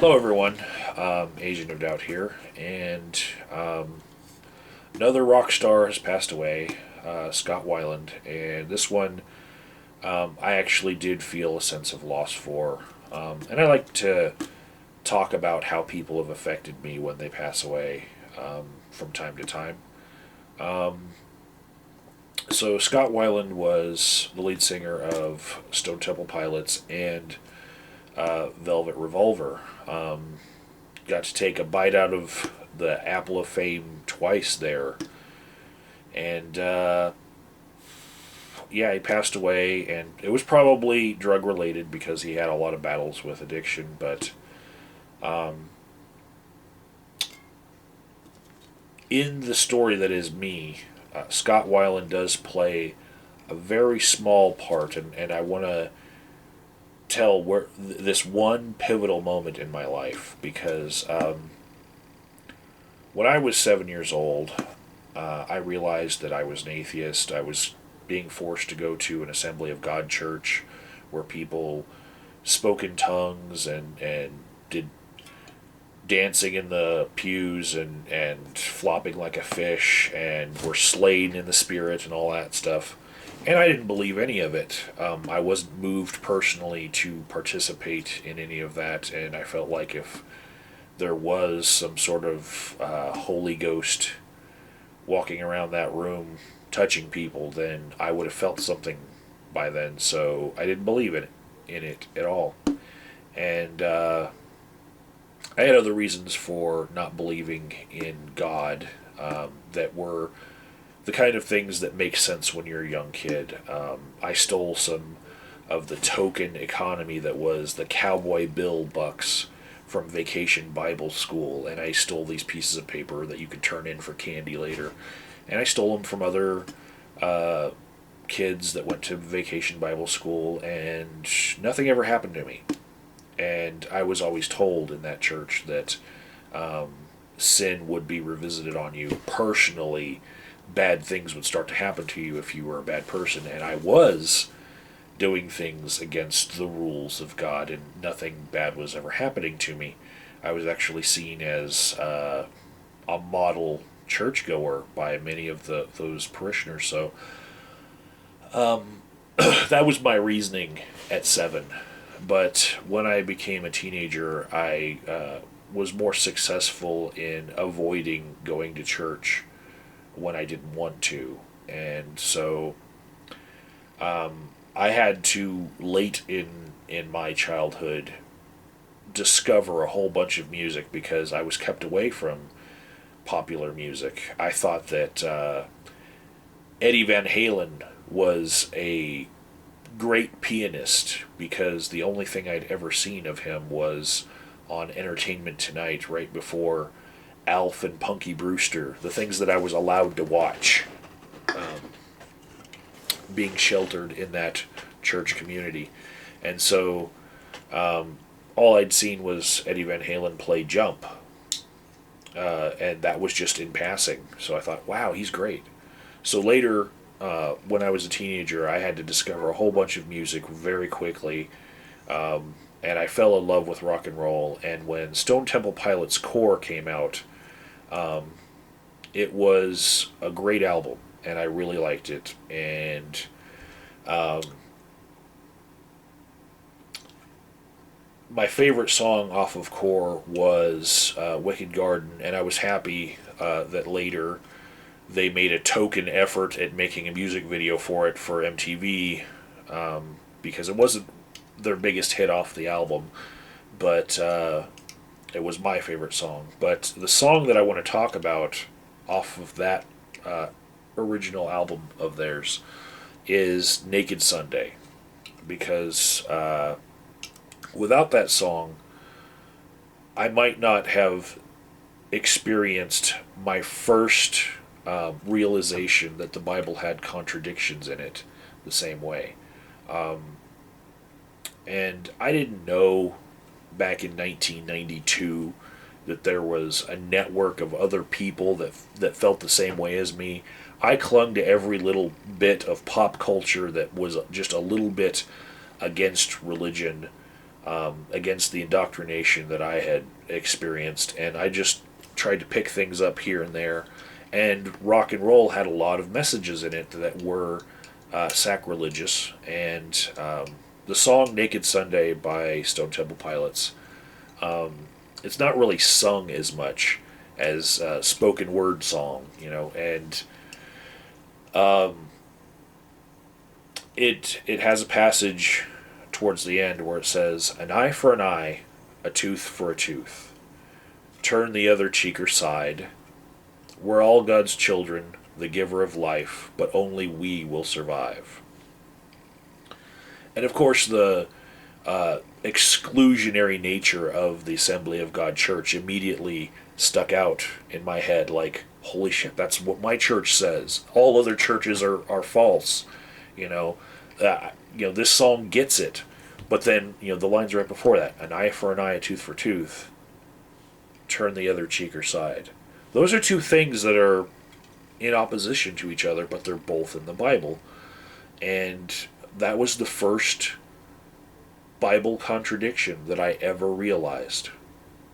Hello, everyone. Agent of Doubt here, and another rock star has passed away, Scott Weiland, and this one I actually did feel a sense of loss for, and I like to talk about how people have affected me when they pass away from time to time. So Scott Weiland was the lead singer of Stone Temple Pilots and Velvet Revolver. Got to take a bite out of the apple of fame twice there, and yeah, he passed away, and it was probably drug related because he had a lot of battles with addiction. But in the story that is me, Scott Weiland does play a very small part, and I want to tell where this one pivotal moment in my life because when I was 7 years old, I realized that I was an atheist. I was being forced to go to an Assembly of God church where people spoke in tongues and did dancing in the pews and flopping like a fish and were slain in the spirit and all that stuff. And I didn't believe any of it. I wasn't moved personally to participate in any of that, and I felt like if there was some sort of Holy Ghost walking around that room touching people, then I would have felt something by then. So I didn't believe in it at all. And I had other reasons for not believing in God that were the kind of things that make sense when you're a young kid. I stole some of the token economy that was the cowboy bill bucks from Vacation Bible School, and I stole these pieces of paper that you could turn in for candy later. And I stole them from other kids that went to Vacation Bible School, and nothing ever happened to me. And I was always told in that church that sin would be revisited on you personally. Bad things would start to happen to you if you were a bad person, and I was doing things against the rules of God, and nothing bad was ever happening to me. I was actually seen as a model churchgoer by many of those parishioners. So that was my reasoning at 7. But when I became a teenager, I was more successful in avoiding going to church when I didn't want to. And so I had to, late in my childhood, discover a whole bunch of music because I was kept away from popular music. I thought that Eddie Van Halen was a great pianist because the only thing I'd ever seen of him was on Entertainment Tonight right before Alf and Punky Brewster, the things that I was allowed to watch, being sheltered in that church community. And so all I'd seen was Eddie Van Halen play Jump, and that was just in passing. So I thought, wow, he's great. So later, when I was a teenager, I had to discover a whole bunch of music very quickly, and I fell in love with rock and roll. And when Stone Temple Pilots Core came out, it was a great album, and I really liked it. And my favorite song off of Core was Wicked Garden, and I was happy that later they made a token effort at making a music video for it for MTV, because it wasn't their biggest hit off the album, but it was my favorite song. But the song that I want to talk about off of that original album of theirs is Naked Sunday, because without that song, I might not have experienced my first realization that the Bible had contradictions in it the same way. And I didn't know back in 1992 that there was a network of other people that felt the same way as me. I clung to every little bit of pop culture that was just a little bit against religion, against the indoctrination that I had experienced, and I just tried to pick things up here and there. And rock and roll had a lot of messages in it that were sacrilegious, and the song "Naked Sunday" by Stone Temple Pilots, it's not really sung as much as spoken word song, and it has a passage towards the end where it says, "An eye for an eye, a tooth for a tooth. Turn the other cheek or side. We're all God's children, the giver of life, but only we will survive." And of course, the exclusionary nature of the Assembly of God Church immediately stuck out in my head like, holy shit, that's what my church says. All other churches are false. This song gets it. But then, the lines right before that, "An eye for an eye, a tooth for tooth. Turn the other cheek or side." Those are two things that are in opposition to each other, but they're both in the Bible. And that was the first Bible contradiction that I ever realized,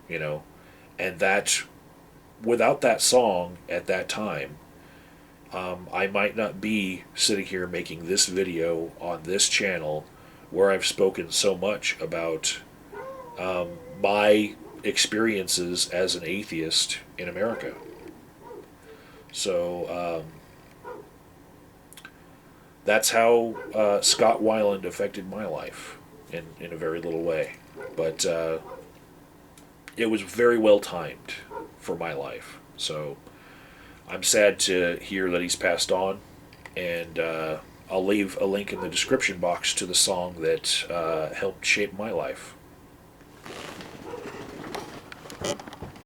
and that without that song at that time, I might not be sitting here making this video on this channel where I've spoken so much about my experiences as an atheist in America. So that's how Scott Weiland affected my life in a very little way. But it was very well timed for my life. So I'm sad to hear that he's passed on, and I'll leave a link in the description box to the song that helped shape my life.